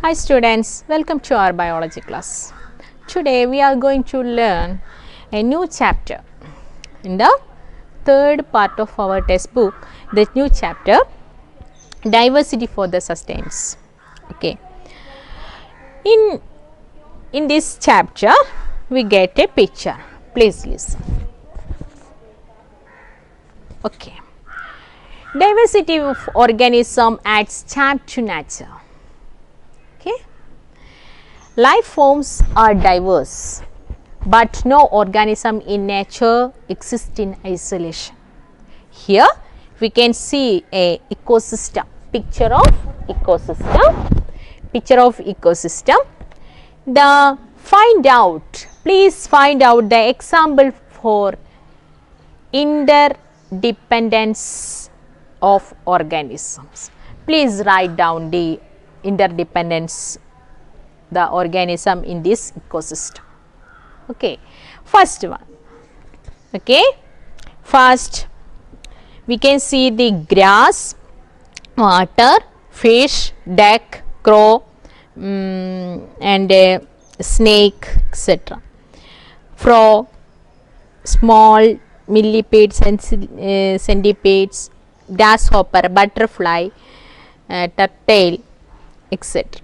Hi students, welcome to our biology class. Today we are going to learn a new chapter in the third part of our textbook. The new chapter, Diversity for the Sustains. Okay. In this chapter we get a picture. Please listen. Okay. Diversity of organism adds charm to nature. Okay. Life forms are diverse, but no organism in nature exists in isolation. Here we can see a ecosystem, picture of ecosystem. Please find out the example for interdependence of organisms. Please write down the interdependence the organism in this ecosystem. Okay, first one. Okay, first we can see the grass, water, fish, duck, crow, and snake, etc. Frog, small millipedes and centipedes, grasshopper, butterfly, turtle, etc.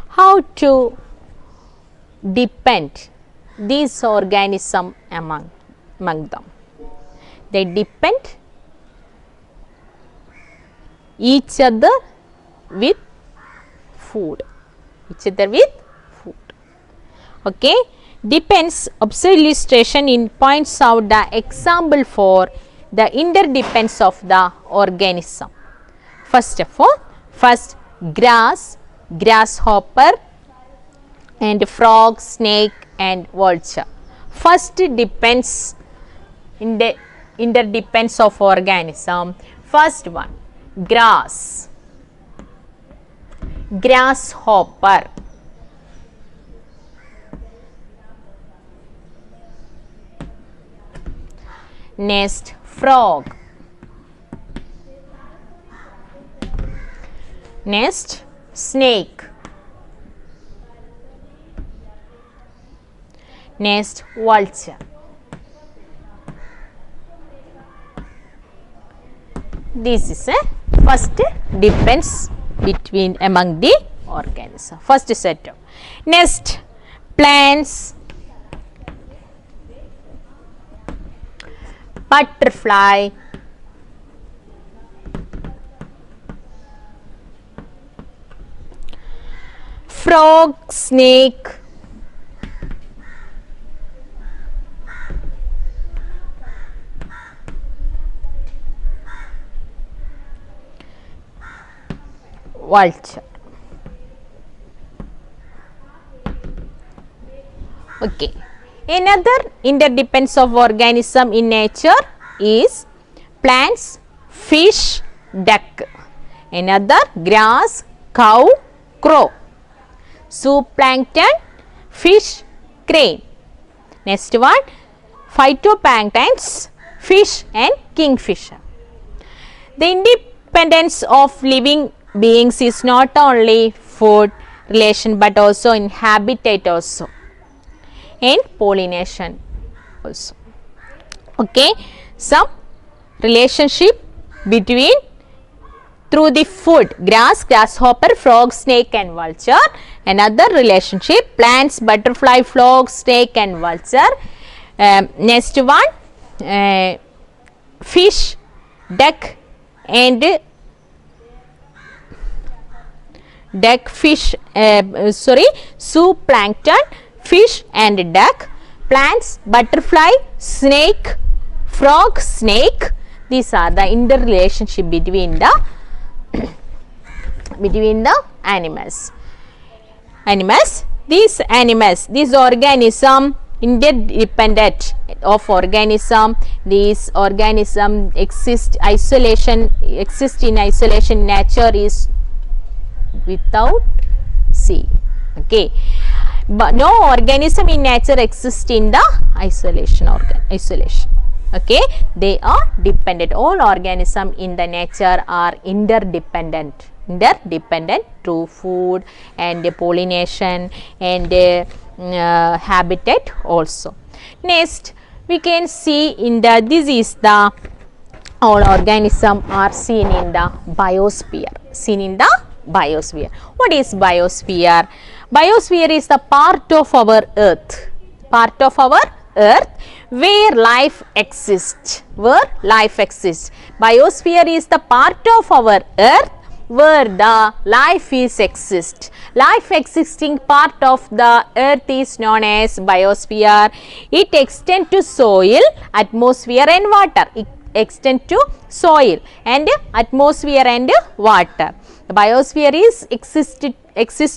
How to depend these organisms among them? They depend each other with food. Okay. Depends observed illustration points out the example for the interdependence of the organism. First of all, grass, grasshopper, and frog, snake, and vulture. First depends in the interdependence of organism. First one, grass, grasshopper, next frog, next snake, next vulture. This is a first depends between among the organisms. First set of. Next, plants, butterfly, frog, snake, vulture. Okay. Another interdependence of organism in nature is plants, fish, duck. Another grass, cow, crow. Zooplankton, fish, crane. Next one, phytoplanktons, fish and kingfisher. The independence of living beings is not only food relation but also in habitat also and pollination also. Okay, some relationship between through the food, grass, grasshopper, frog, snake and vulture. Another relationship, plants, butterfly, frog, snake and vulture. Next one, fish, duck and zooplankton, fish and duck, plants, butterfly, snake, frog, snake. These are the interrelationship between the animals. These organism interdependent of organism. These organism exist in isolation. Nature is without see. Okay, but no organism in nature exists in the isolation. Okay, they are dependent. All organisms in the nature are interdependent. interdependent through food and pollination and habitat also. Next we can see in the, this is the all organisms are seen in the biosphere, seen in the biosphere. What is biosphere? Biosphere is the part of our earth, part of our earth where life exists, where life exists. Biosphere is the part of our earth where the life is exist. Life existing part of the earth is known as biosphere. It extends to soil, atmosphere and water. It extends to soil and atmosphere and water. The biosphere is exists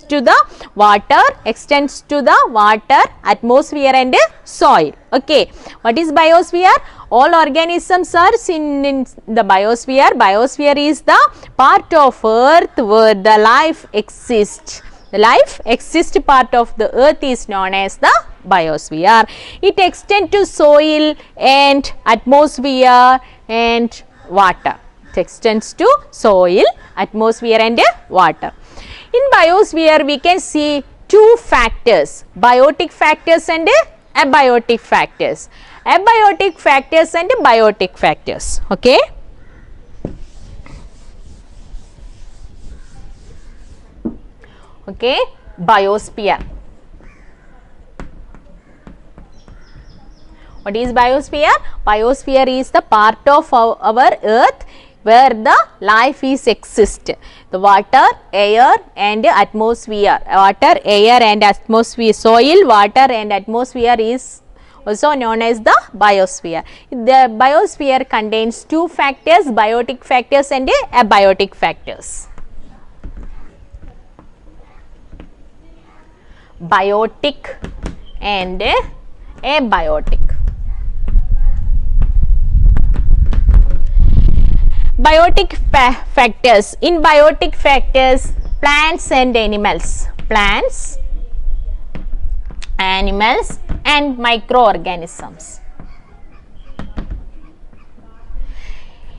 to the water, extends to the water, atmosphere and soil. Okay, what is biosphere? All organisms are seen in the biosphere. Biosphere is the part of earth where the life exists. The life exists part of the earth is known as the biosphere. It extends to soil and atmosphere and water. It extends to soil, atmosphere and water. In biosphere we can see two factors, biotic factors and abiotic factors. Abiotic factors and biotic factors. Okay. Okay, biosphere. What is biosphere? Biosphere is the part of our earth where the life is exist. The water, air and atmosphere. Water, air and atmosphere, soil, water and atmosphere is also known as the biosphere. The biosphere contains two factors, biotic factors and abiotic factors. Biotic and abiotic. Biotic factors. In biotic factors, plants and animals. Plants, animals and microorganisms.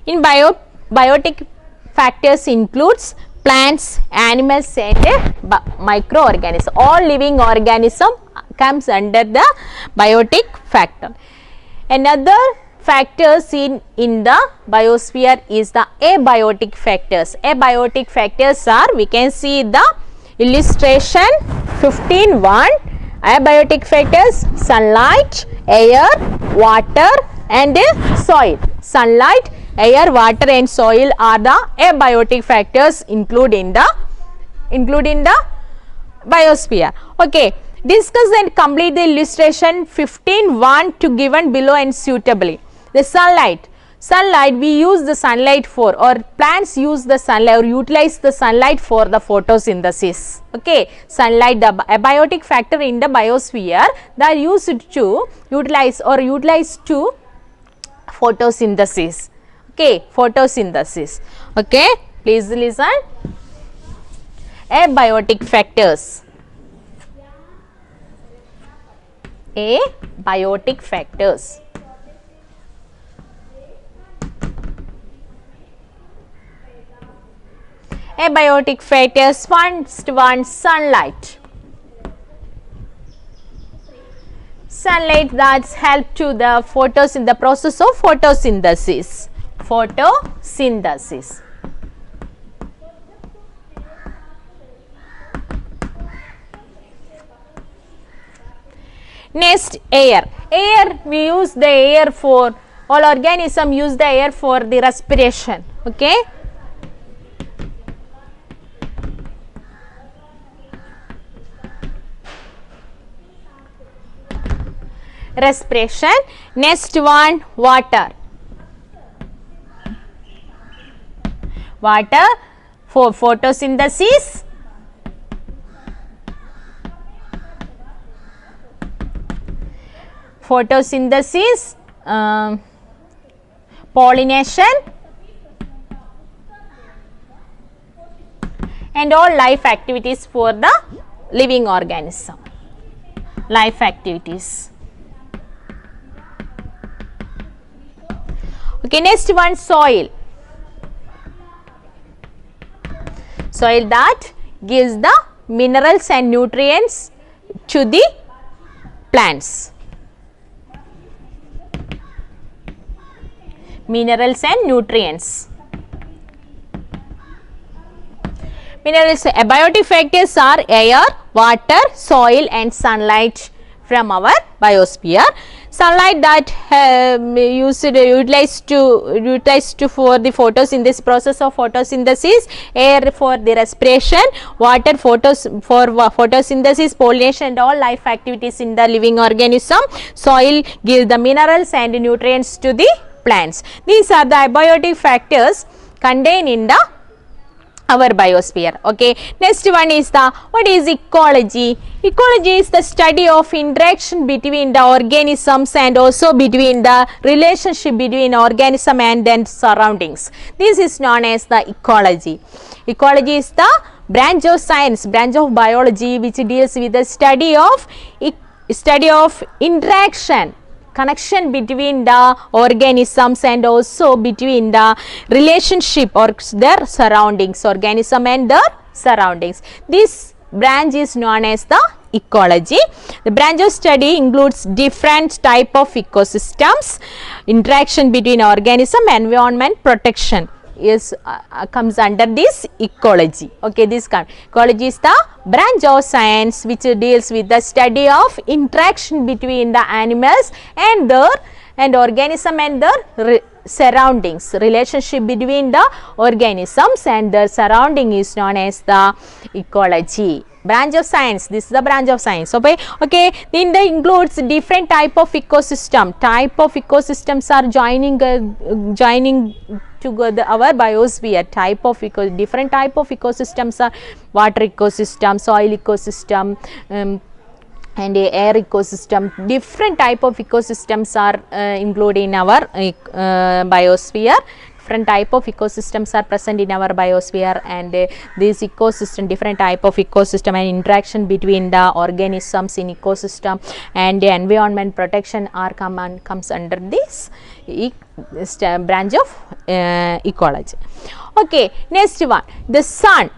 In biotic factors includes plants, animals and microorganisms. All living organism comes under the biotic factor. Another factors in the biosphere is the abiotic factors. Abiotic factors are, we can see the illustration 15:1. Abiotic factors: sunlight, air, water and soil. Sunlight, air, water and soil are the abiotic factors included in the biosphere. Okay, discuss and complete the illustration 15:1 to given below and suitably. The sunlight. Sunlight, we use the sunlight for, or plants use the sunlight or utilize the sunlight for the photosynthesis. Okay, sunlight, the abiotic factor in the biosphere, they are used to utilize to photosynthesis. Okay, photosynthesis. Okay, please listen. Abiotic factors. Abiotic factors. Abiotic factors, first one, sunlight. Sunlight that help to the the process of photosynthesis. Photosynthesis. Next, air. Air, we use the air for, all organisms use the air for the respiration. Okay. Respiration. Next one, water. Water for photosynthesis. Photosynthesis, pollination and all life activities for the living organism. Life activities. Okay, next one, soil. soil that gives the minerals and nutrients to the plants. Minerals and nutrients. Minerals, abiotic factors are air, water, soil and sunlight from our biosphere. Sunlight that utilized for the photosynthesis, process of photosynthesis, air for the respiration, water for photosynthesis, pollination and all life activities in the living organism, soil gives the minerals and nutrients to the plants. These are the abiotic factors contained in the our biosphere. Okay, next one is the what is ecology? Ecology is the study of interaction between the organisms and also between the relationship between organism and then surroundings. This is known as the ecology. Ecology is the branch of science, branch of biology which deals with the study of interaction, connection between the organisms and also between the relationship or their surroundings, organism and their surroundings. This branch is known as the ecology. The branch of study includes different type of ecosystems, interaction between organism, environment, protection is comes under this ecology. Okay, this ecology is the branch of science which deals with the study of interaction between the animals and their organism and their surroundings. Relationship between the organisms and their surrounding is known as the ecology. Branch of science, this is the branch of science. Okay, then it includes different type of ecosystem. Type of ecosystems are joining together our biosphere. Different type of ecosystems are water ecosystem, soil ecosystem, and air ecosystem. Different type of ecosystems are included in our biosphere. Different type of ecosystems are present in our biosphere, and this ecosystem, different type of ecosystem and interaction between the organisms in ecosystem and the environment protection are comes under this branch of ecology. Okay, next one, the sun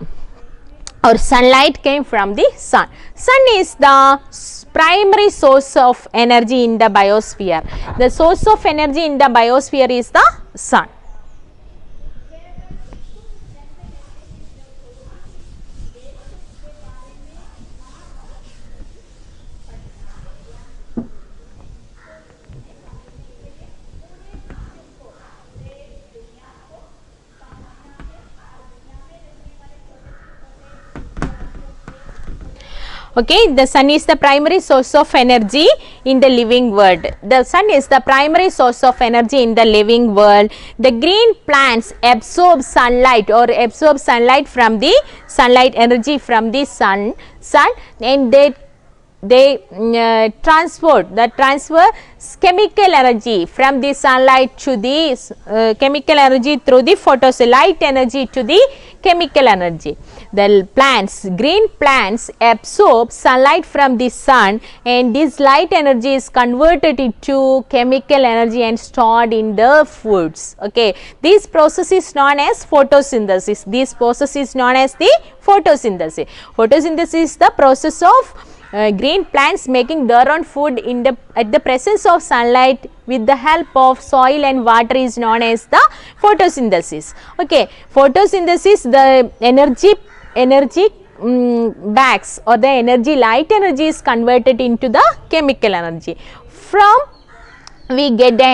or sunlight came from the sun. Sun is the primary source of energy in the biosphere. The source of energy in the biosphere is the sun. Okay, the sun is the primary source of energy in the living world. The sun is the primary source of energy in the living world. The green plants absorb sunlight or absorb sunlight from the sunlight energy from the sun and they transfer chemical energy from the sunlight to the chemical energy through the light energy to the chemical energy. The plants, green plants absorb sunlight from the sun, and this light energy is converted into chemical energy and stored in the foods. Okay, this process is known as photosynthesis. This process is known as the photosynthesis. Photosynthesis is the process of green plants making their own food at the presence of sunlight with the help of soil and water is known as the photosynthesis. Okay, photosynthesis, the energy bags or the energy, light energy is converted into the chemical energy. We get the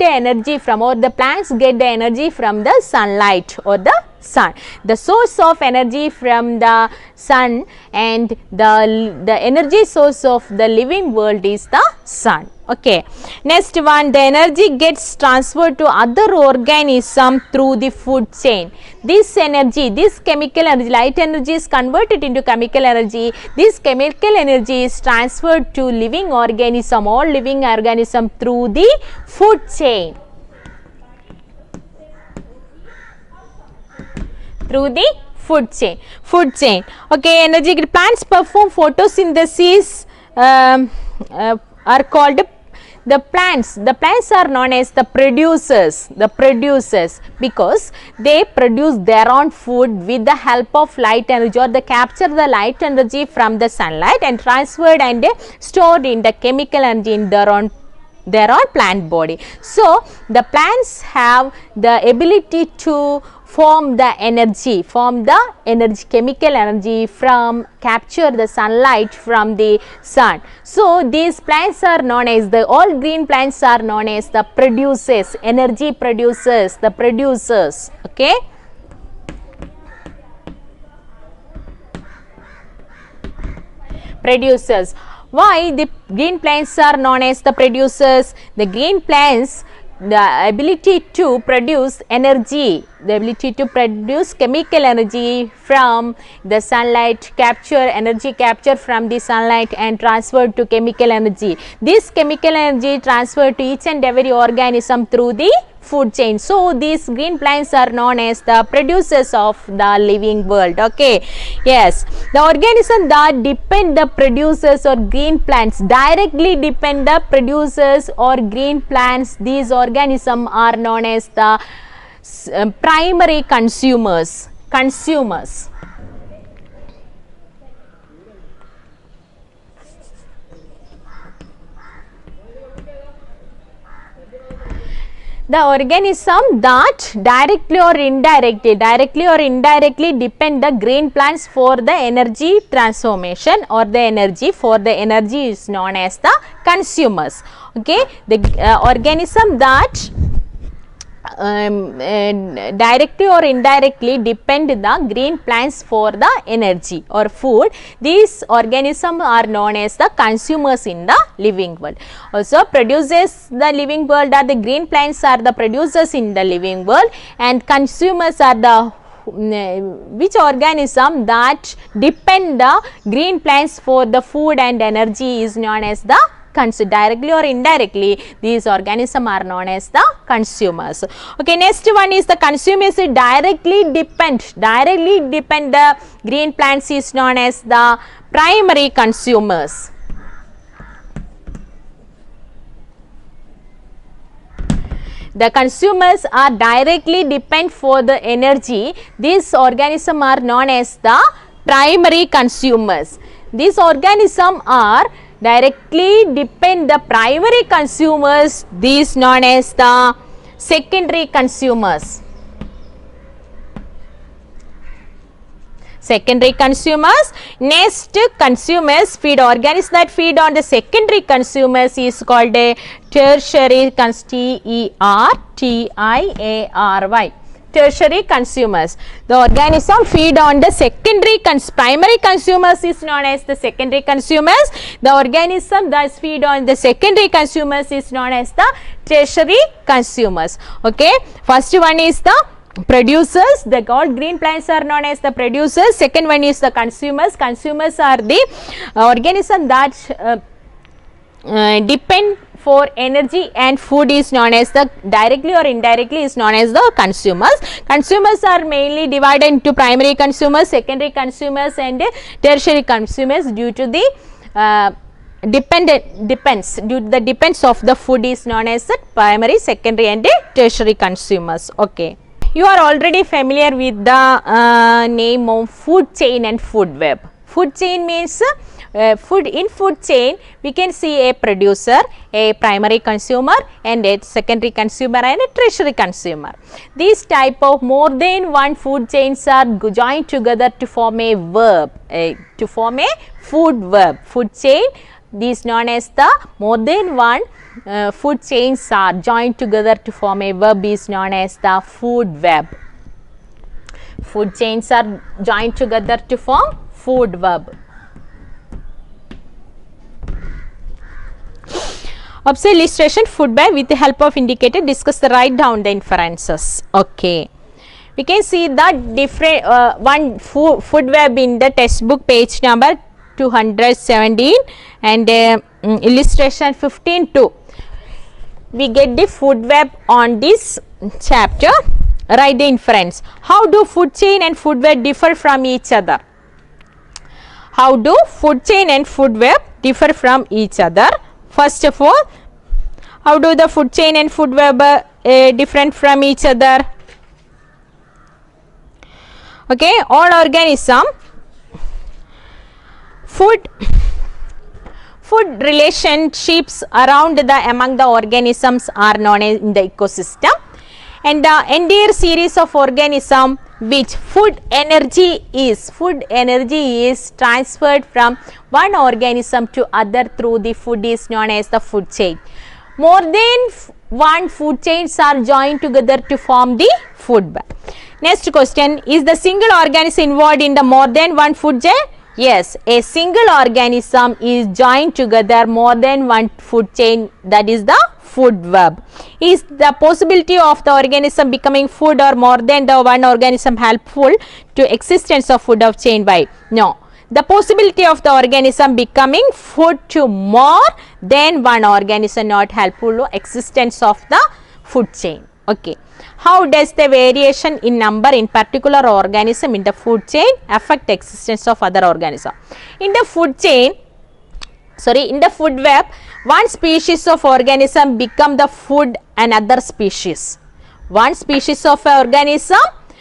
energy from, or the plants get the energy from the sunlight or the sun. The source of energy from the sun and the energy source of the living world is the sun. Okay, next one, the energy gets transferred to other organism through the food chain. This energy, this chemical energy, light energy is converted into chemical energy. This chemical energy is transferred to living organism, all living organism through the food chain. Through the food chain. Okay, energy plants perform photosynthesis are called the plants are known as the producers, because they produce their own food with the help of light energy, or they capture the light energy from the sunlight and transferred and stored in the chemical energy in their own plant body. So the plants have the ability to form the energy, chemical energy from capture the sunlight from the sun. So these plants are known as all green plants are known as the producers, energy producers, the producers. Okay. Producers. Why the green plants are known as the producers? The green plants, the ability to produce energy, the ability to produce chemical energy from the sunlight, energy capture from the sunlight and transferred to chemical energy. This chemical energy transferred to each and every organism through the food chain. So these green plants are known as the producers of the living world. Okay. Yes, the organism that depend the producers or green plants, directly depend the producers or green plants, these organisms are known as the primary consumers. The organism that directly or indirectly depend the green plants for the energy transformation, or the energy is known as the consumers. Okay, the organism that directly or indirectly depend the green plants for the energy or food, these organisms are known as the consumers in the living world. Also, producers the living world are the green plants are the producers in the living world, and consumers are the which organism that depend the green plants for the food and energy is known as the directly or indirectly, these organisms are known as the consumers. Okay, next one is the consumers directly depend the green plants is known as the primary consumers. The consumers are directly depend for the energy. These organisms are known as the primary consumers. These organisms are directly depend the primary consumers, these known as the secondary consumers. Next, consumers feed organisms that feed on the secondary consumers is called a tertiary tertiary consumers. The organism feed on the secondary primary consumers is known as the secondary consumers. The organism that feed on the secondary consumers is known as the tertiary consumers. Okay, first one is the producers. The all green plants are known as the producers. Second one is the consumers. Consumers are the organism that depend for energy and food is known as the directly or indirectly is known as the consumers. Consumers are mainly divided into primary consumers, secondary consumers and tertiary consumers due to the depends of the food is known as the primary, secondary and tertiary consumers. Okay. You are already familiar with the name of food chain and food web. Food chain means food chain we can see a producer, a primary consumer and a secondary consumer and a tertiary consumer. These type of more than one food chains are joined together to form a verb, to form a food verb. Food chain, these known as the more than one food chains are joined together to form a verb is known as the food web. Food chains are joined together to form food verb. Observe illustration food web with the help of indicator. Discuss the write down the inferences. Okay. We can see the different one food web in the textbook page number 217 and illustration 15 we get the food web on this chapter. Write the inference. How do food chain and food web differ from each other? How do food chain and food web differ from each other? First of all, How do the food chain and food web different from each other? Okay, all organism food relationships around among the organisms are known as in the ecosystem, and the entire series of organism which food energy is transferred from one organism to other through the food is known as the food chain. More than one food chains are joined together to form the food web. Next question, is the single organism involved in the more than one food chain? Yes, a single organism is joined together more than one food chain, that is the food web. Is the possibility of the organism becoming food or more than the one organism helpful to existence of food of chain? Why? No. The possibility of the organism becoming food to more than one organism not helpful to existence of the food chain. Okay. How does the variation in number in particular organism in the food chain affect the existence of other organism? In the food chain, in the food web, one species of organism become the food another species. One species of organism,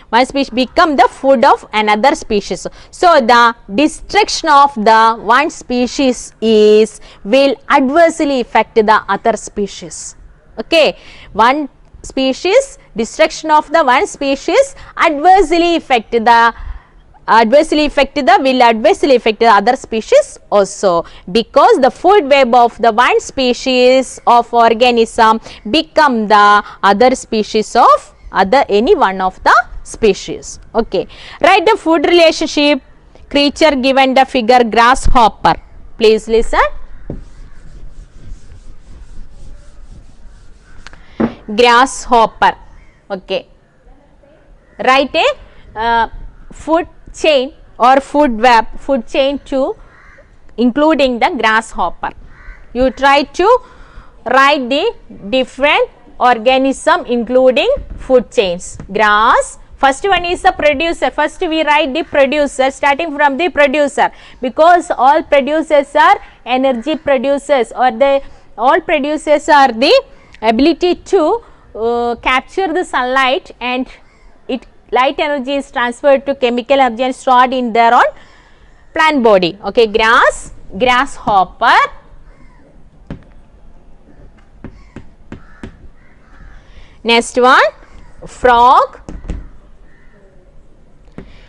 one species become the food of another species. So the destruction of the one species will adversely affect the other species. Okay, one species, destruction of the one species adversely affect the other species also, because the food web of the one species of organism become the other species of any one of the species. Okay, write the food relationship creature given the figure grasshopper. Please listen. Grasshopper. Okay, write a food chain or food chain to including the grasshopper. You try to write the different organism including food chains. Grass, first one is the producer. First we write the producer, starting from the producer, because all producers are energy producers, or all producers are the ability to capture the sunlight, and light energy is transferred to chemical energy and stored in their own plant body. Okay, grasshopper. Next one, frog.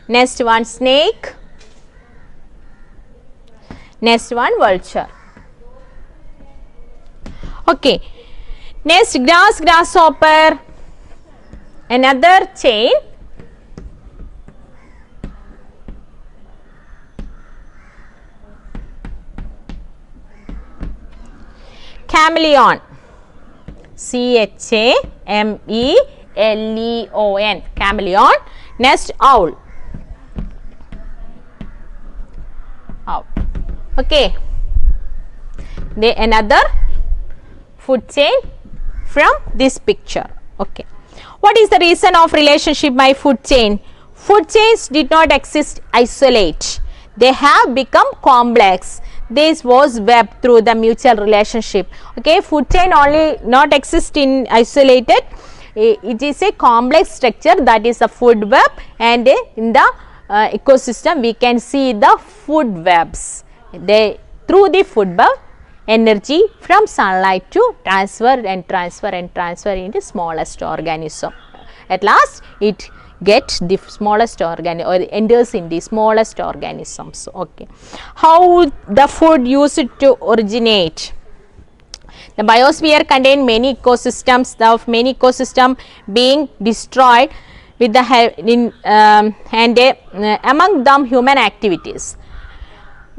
Next one, snake. Next one, vulture. Okay, next, grasshopper, another chain. Chameleon, chameleon, chameleon. Next, owl. Okay, another food chain from this picture. Okay, what is the reason of relationship by food chain? Food chains did not exist isolate, they have become complex. This was web through the mutual relationship. Okay, food chain only not exist in isolated, it is a complex structure, that is a food web, and in the ecosystem we can see the food webs. Through the food web, energy from sunlight to transfer into smallest organism. At last it gets the smallest organism or enters in the smallest organisms. Okay, how the food used to originate? The biosphere contains many ecosystems, many ecosystems being destroyed with the among them human activities.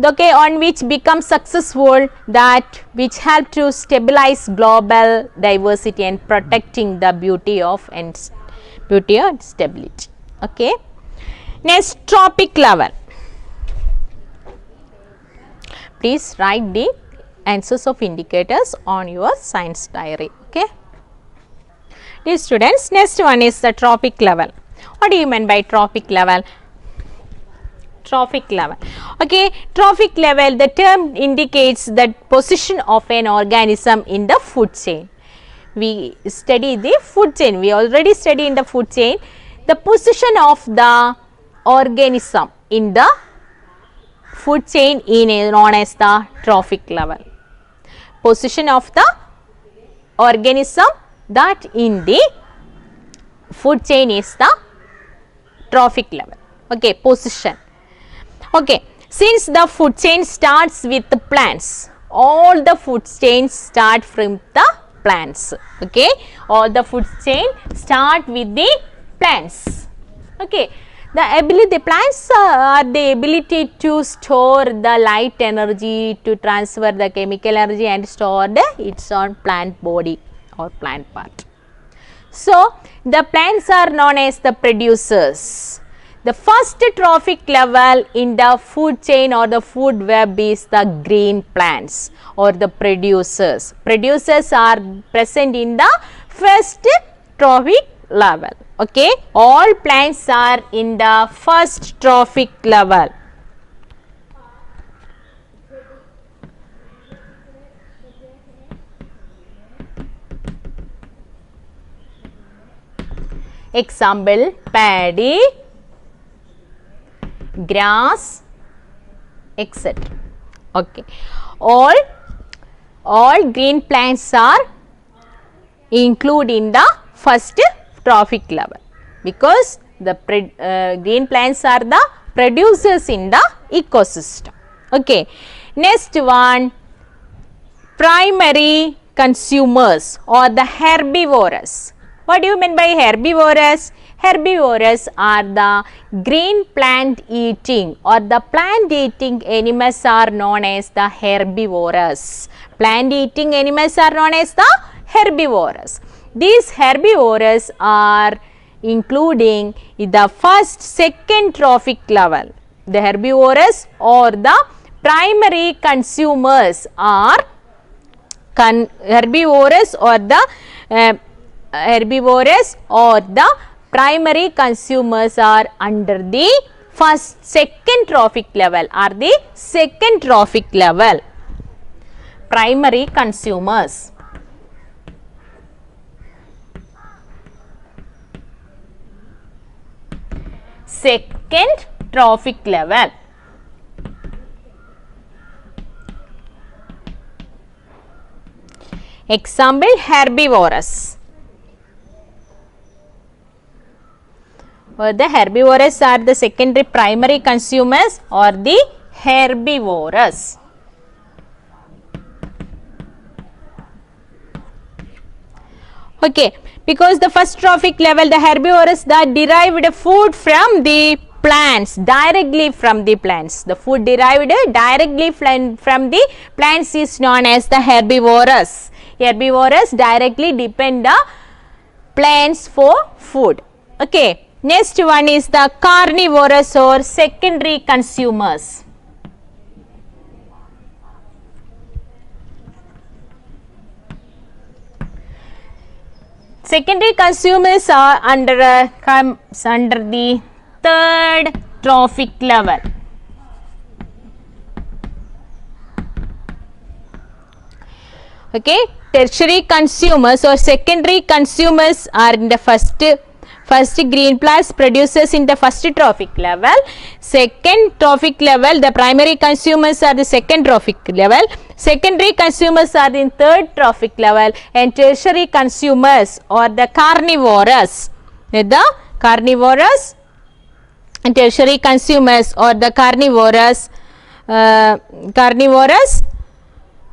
Okay, on which become successful, that which help to stabilize global diversity and protecting the beauty and stability. Okay, next, trophic level. Please write the answers of indicators on your science diary. Okay, dear students, next one is the trophic level. What do you mean by trophic level? Trophic level. Okay, trophic level, the term indicates the position of an organism in the food chain. we study the food chain. We already study in the food chain the position of the organism in the food chain is known as the trophic level. Position of the organism that in the food chain is the trophic level. Okay, position. Okay, since the food chain starts with the plants, all the food chains start from the plants. Okay, all the food chain start with the plants. Okay, the plants are the ability to store the light energy, to transfer the chemical energy and store its own plant body or plant part. So, the plants are known as the producers. The first trophic level in the food chain or the food web is the green plants or the producers. Producers are present in the first trophic level. Okay, all plants are in the first trophic level. Example, paddy, grass, etc. Okay, all green plants are included in the first trophic level because the green plants are the producers in the ecosystem. Okay, next one, primary consumers or the herbivorous. What do you mean by herbivorous? Herbivorous are the green plant eating or the plant eating animals are known as the herbivorous. Plant eating animals are known as the herbivorous. These herbivorous are including the first, second trophic level. The herbivorous or the primary consumers are herbivorous or the primary consumers are under the first, second trophic level or the second trophic level. Primary consumers. Second trophic level. Example, herbivorous. The herbivorous are the secondary primary consumers or the herbivorous. Okay, because the first trophic level, the herbivorous that derived food from the plants, directly from the plants. The food derived directly from the plants is known as the herbivorous. Herbivorous directly depend the plants for food. Okay, next one is the carnivorous or secondary consumers. Secondary consumers are under the third trophic level. Okay, tertiary consumers or secondary consumers are in the first green plants producers in the first trophic level. Second trophic level, the primary consumers are the second trophic level. Secondary consumers are in third trophic level, and tertiary consumers or the carnivorous. The carnivorous and tertiary consumers or the carnivorous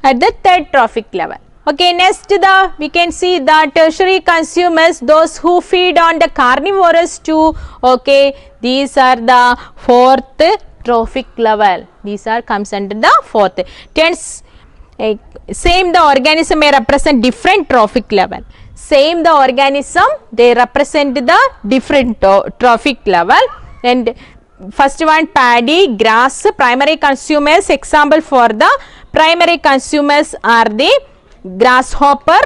at the third trophic level. Okay, next we can see the tertiary consumers, those who feed on the carnivorous too. Okay, these are the fourth trophic level. These are comes under the fourth. Hence, same the organism may represent different trophic level. Same the organism, they represent the different trophic level. And first one, paddy, grass, primary consumers. Example for the primary consumers are the grasshopper,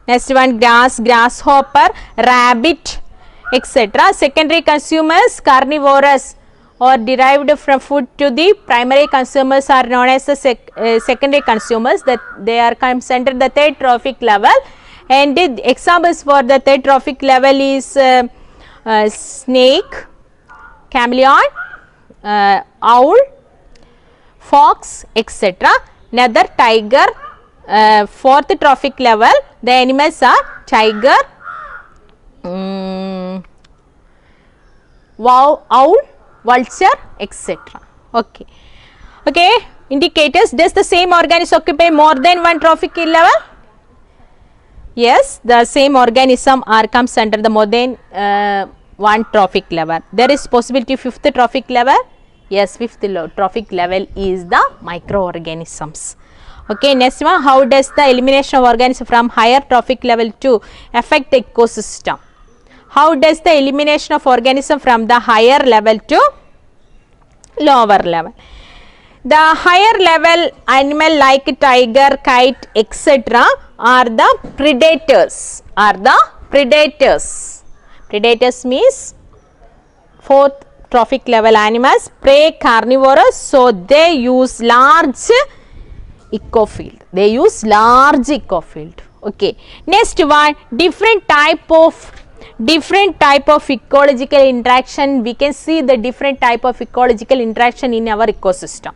next one grasshopper, rabbit, etc. Secondary consumers, carnivorous or derived from food to the primary consumers are known as the secondary consumers, that they are comes under the third trophic level. And the examples for the third trophic level is snake, chameleon, owl, fox, etc. Another tiger. Fourth trophic level, the animals are tiger, owl, vulture, etc. Okay. Okay. Indicators. Does the same organism occupy more than one trophic level? Yes, the same organism comes under the more than one trophic level. There is possibility of fifth trophic level. Yes, fifth trophic level is the microorganisms. Okay, next one, how does the elimination of organisms from higher trophic level to affect the ecosystem? How does the elimination of organisms from the higher level to lower level? The higher level animal like tiger, kite, etc. are the predators. Predators means fourth trophic level animals, prey, carnivorous, so they use large ecofield. Okay. Next one, different type of ecological interaction. We can see the different type of ecological interaction in our ecosystem.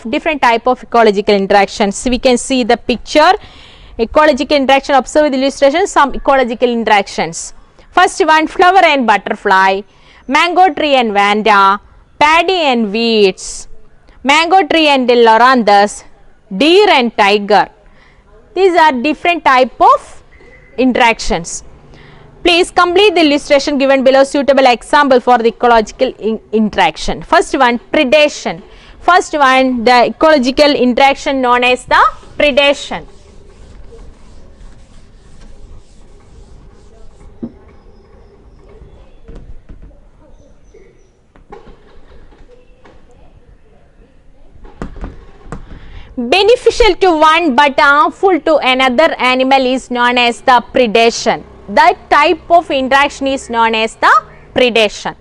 Different type of ecological interactions. We can see the picture. Ecological interaction, observe with illustration some ecological interactions. First one, flower and butterfly, mango tree and vanda, paddy and weeds, mango tree and loranthus, deer and tiger. These are different type of interactions. Please complete the illustration given below suitable example for the ecological interaction. First one, predation. First one, the ecological interaction known as the predation. Beneficial to one but harmful to another animal is known as the predation. That type of interaction is known as the predation.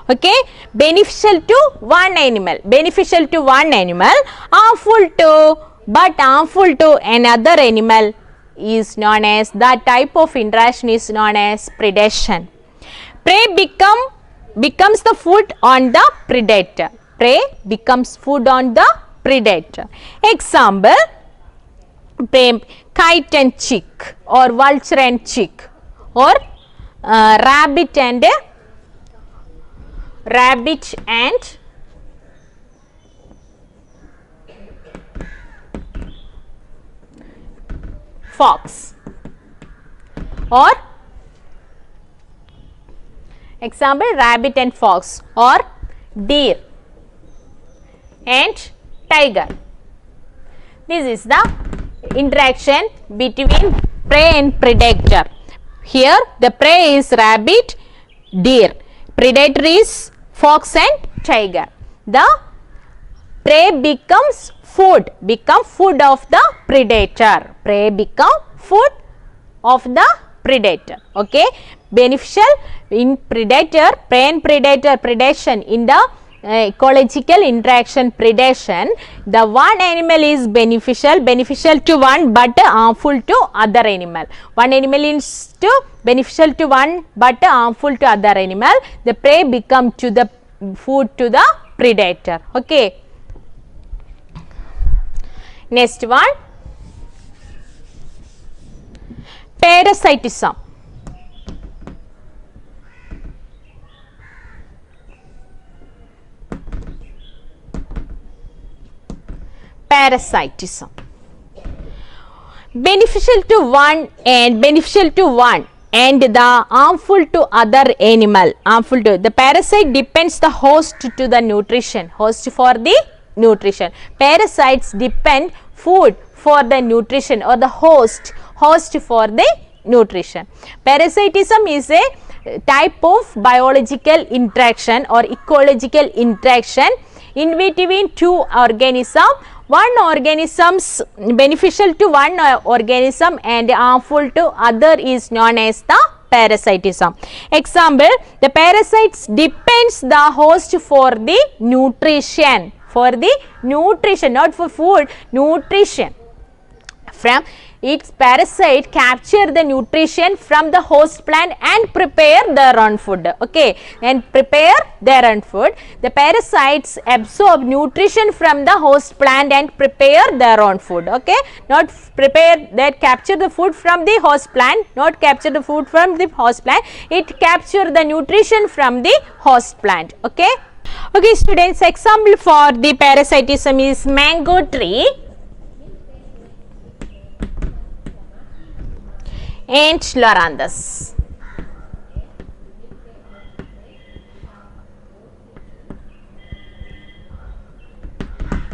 Okay, beneficial to one animal, harmful to another animal is known as, that type of interaction is known as predation. Prey becomes the food on the predator. Prey becomes food on the predator. Example, kite and chick, or vulture and chick, or rabbit and fox, or example, rabbit and fox, or deer and tiger. This is the interaction between prey and predator. Here the prey is rabbit, deer, predator is fox and tiger. The prey becomes food of the predator. Prey become food of the predator. Okay, beneficial in predator, prey and predator predation. In the ecological interaction predation, the one animal is beneficial to one but harmful to other animal. One animal is beneficial to one but harmful to other animal. The prey become to the food to the predator. Okay. Next one, parasitism. Parasitism. Beneficial to one and the harmful to other animal. Harmful to the parasite depends the host to the nutrition. Host for the nutrition. Parasites depend food for the nutrition, or the host for the nutrition. Parasitism is a type of biological interaction or ecological interaction in between two organisms. One organism's beneficial to one organism and harmful to other is known as the parasitism. Example, the parasites depends the host for the nutrition, not for food, nutrition. From its parasite capture the nutrition from the host plant and prepare their own food. Okay, and prepare their own food. The parasites absorb nutrition from the host plant and prepare their own food. Okay, not prepare that capture the food from the host plant, not capture the food from the host plant. It capture the nutrition from the host plant. Okay. Okay, students, example for the parasitism is mango tree and Loranthus.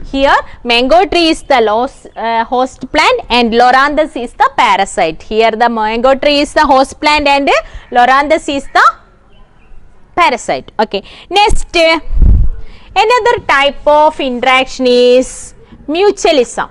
Here mango tree is the host plant and Loranthus is the parasite. Here the mango tree is the host plant and Loranthus is the parasite. Okay. Next, another type of interaction is mutualism.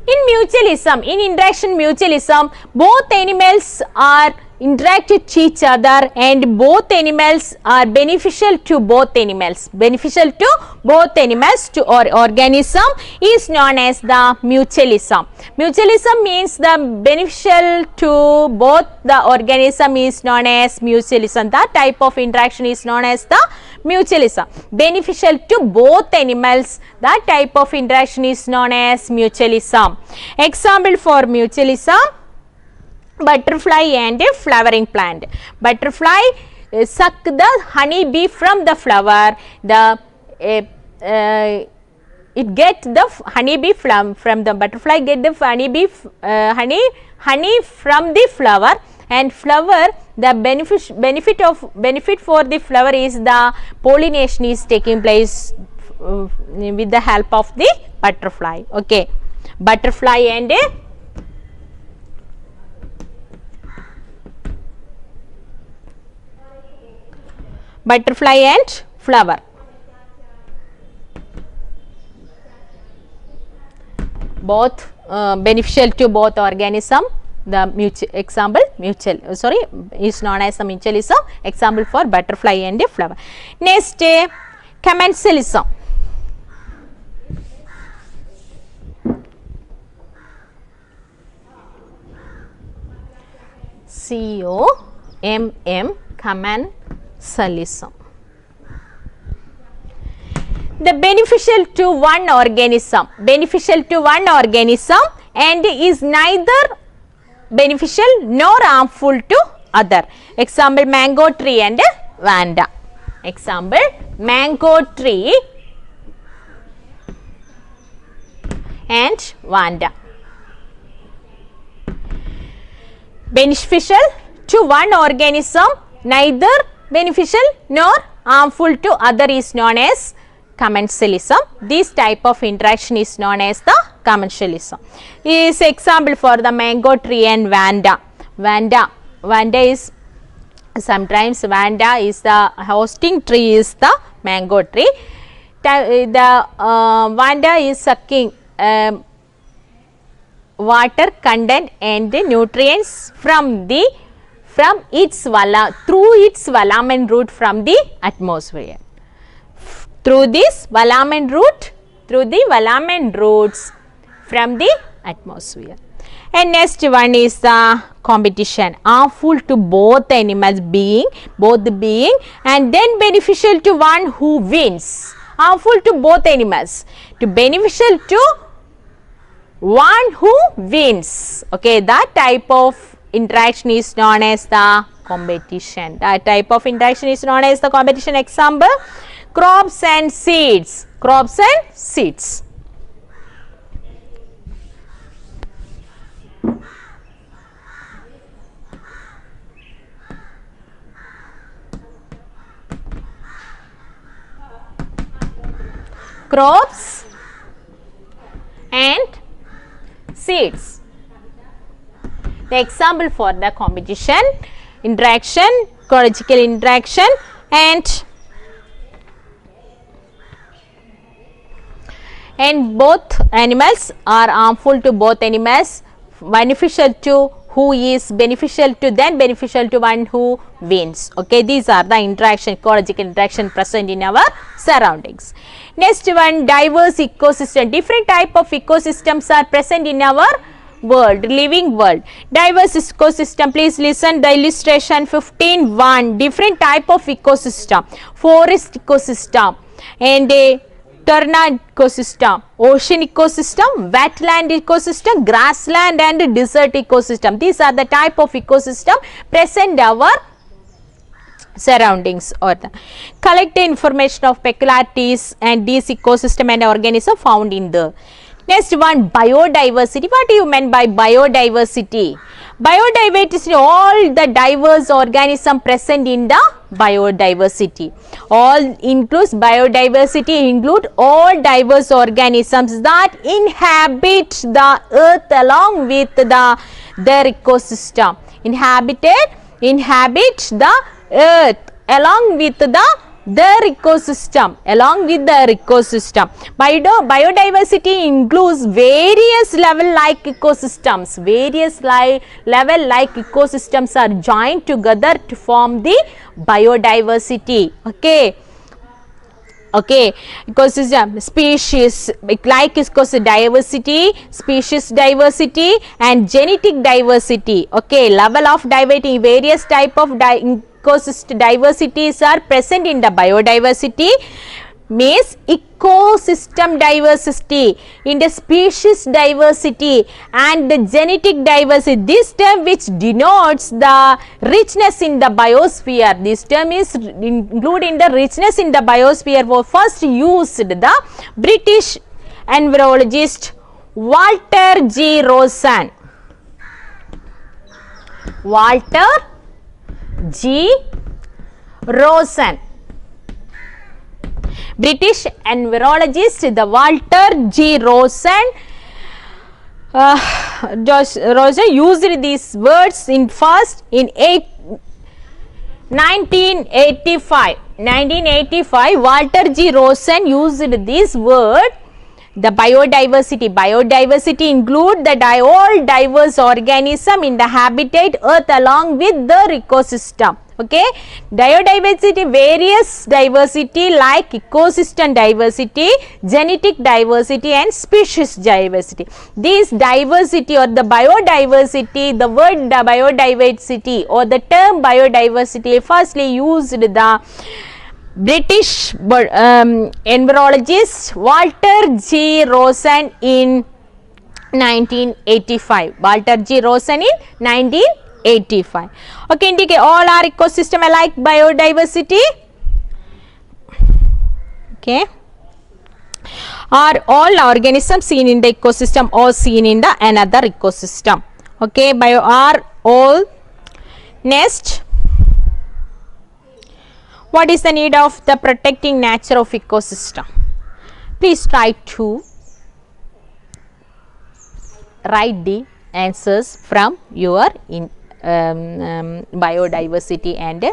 In interaction mutualism, both animals are interact with each other and both animals are beneficial to both animals. Beneficial to both animals to or organism is known as the mutualism. Mutualism means the beneficial to both the organism is known as mutualism. That type of interaction is known as the mutualism. Beneficial to both animals, that type of interaction is known as mutualism. Example for mutualism, butterfly and a flowering plant. Butterfly suck the honey bee from the flower. It get the honey bee from the butterfly get the honey bee honey from the flower, and flower the benefit for the flower is the pollination is taking place with the help of the butterfly. Okay, butterfly and a butterfly and flower. Both beneficial to both organism. The example is known as the mutualism. Example for butterfly and a flower. Next, commensalism. Commensalism. The beneficial to one organism and is neither beneficial nor harmful to other. Example, mango tree and vanda. Example, mango tree and vanda. Beneficial to one organism, neither beneficial nor harmful to other is known as commensalism. This type of interaction is known as the commensalism. Is example for the mango tree and vanda. Vanda is sometimes vanda is the hosting tree is the mango tree. The vanda is sucking water content and nutrients from its through its velamen route from the atmosphere. Through this velamen route, through the velamen roots from the atmosphere. And next one is the competition, harmful to both animals both the being and then beneficial to one who wins. Harmful to both animals, to beneficial to one who wins. Okay, that type of interaction is known as the competition. That type of interaction is known as the competition. Example, crops and seeds. Crops and seeds. Crops and seeds. The example for the competition, interaction, ecological interaction and and both animals are harmful to both animals, beneficial to who is beneficial to then beneficial to one who wins. Okay, these are the ecological interaction present in our surroundings. Next one, diverse ecosystem. Different type of ecosystems are present in our world, living world. Diverse ecosystem, please listen the illustration 15.1. Different type of ecosystem, forest ecosystem and a tornado ecosystem, ocean ecosystem, wetland ecosystem, grassland and desert ecosystem. These are the type of ecosystem present in our surroundings. Or collect the information of peculiarities and these ecosystem and organism found in the. Next one, biodiversity. What do you mean by biodiversity? Biodiversity, all the diverse organism present in the biodiversity. All includes biodiversity, include all diverse organisms that inhabit the earth along with their ecosystem. Inhabit the earth along with their ecosystem, biodiversity includes various level-like ecosystems. Various level-like ecosystems are joined together to form the biodiversity. Okay. Ecosystem, species, like diversity, species diversity and genetic diversity. Okay, level of diversity, various type of ecosystem diversities are present in the biodiversity. Means ecosystem diversity, in the species diversity and the genetic diversity. This term which denotes the richness in the biosphere. This term is including the richness in the biosphere was first used the British environmentalist Walter G. Rosen. Walter G. Rosen. British environmentalist, the Walter G. Rosen. Rosen used these words in 1985. 1985, Walter G. Rosen used this word. The biodiversity. Biodiversity include the all diverse organism in the habitat earth along with the ecosystem. Okay, biodiversity, various diversity like ecosystem diversity, genetic diversity and species diversity. This diversity or the biodiversity, the word the biodiversity or the term biodiversity firstly used the British environmentalist Walter G. Rosen in 1985. Walter G. Rosen in 1985. Okay, indicate all are ecosystem alike biodiversity. Okay. Are all organisms seen in the ecosystem or seen in the another ecosystem. Okay, are all. Next, what is the need of the protecting nature of ecosystem? Please try to write the answers from your biodiversity and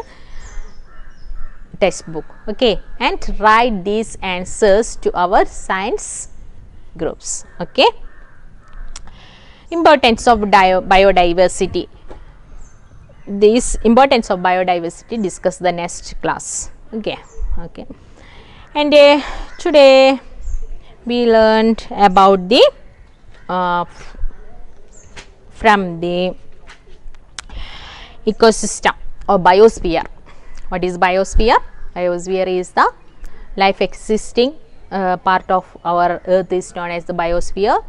textbook. Okay, and write these answers to our science groups. Okay. Importance of biodiversity. This importance of biodiversity discuss the next class. Okay. And today we learned about the from the ecosystem or biosphere. What is biosphere? Biosphere is the life existing part of our earth is known as the biosphere.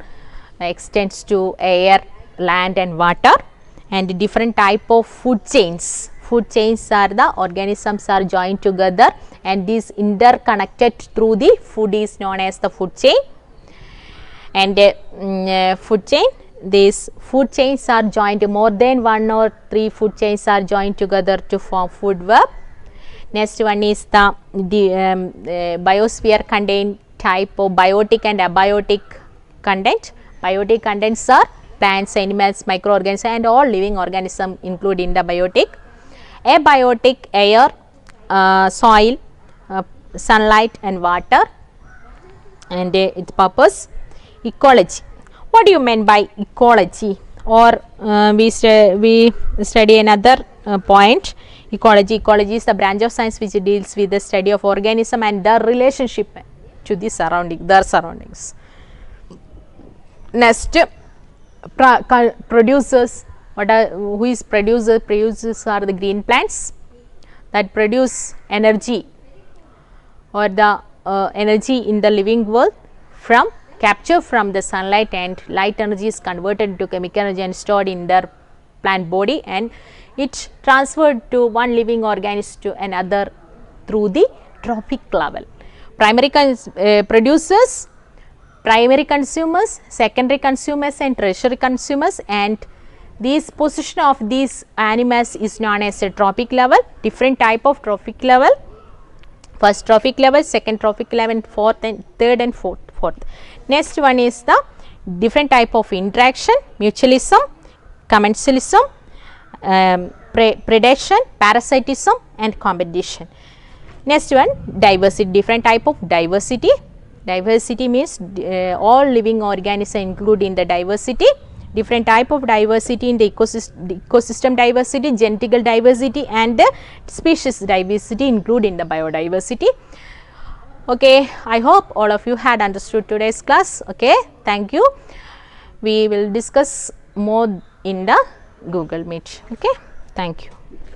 Extends to air, land and water, and different type of food chains. Food chains are the organisms are joined together and these interconnected through the food is known as the food chain. And food chain, these food chains are joined, more than 1 or 3 food chains are joined together to form food web. Next one is the biosphere contain type of biotic and abiotic content. Biotic contents are plants, animals, microorganisms and all living organisms included in the biotic. Abiotic, air, soil, sunlight and water. and its purpose, ecology. What do you mean by ecology? Or we study another point. Ecology is the branch of science which deals with the study of organism and their relationship to the surroundings. Next, producers. Who is producer? Producers are the green plants that produce energy, or the energy in the living world from capture from the sunlight, and light energy is converted into chemical energy and stored in their plant body, and it transferred to one living organism to another through the trophic level. Primary producers, primary consumers, secondary consumers and tertiary consumers, and this position of these animals is known as a trophic level. Different type of trophic level: first trophic level, second trophic level, and fourth and third and fourth. Next one is the different type of interaction: mutualism, commensalism, predation, parasitism and competition. Next one, diversity, different type of diversity. Diversity means all living organisms include in the diversity. Different type of diversity in the ecosystem diversity, genetical diversity and the species diversity include in the biodiversity. Okay, I hope all of you had understood today's class. Okay, thank you. We will discuss more in the Google Meet. Okay, thank you.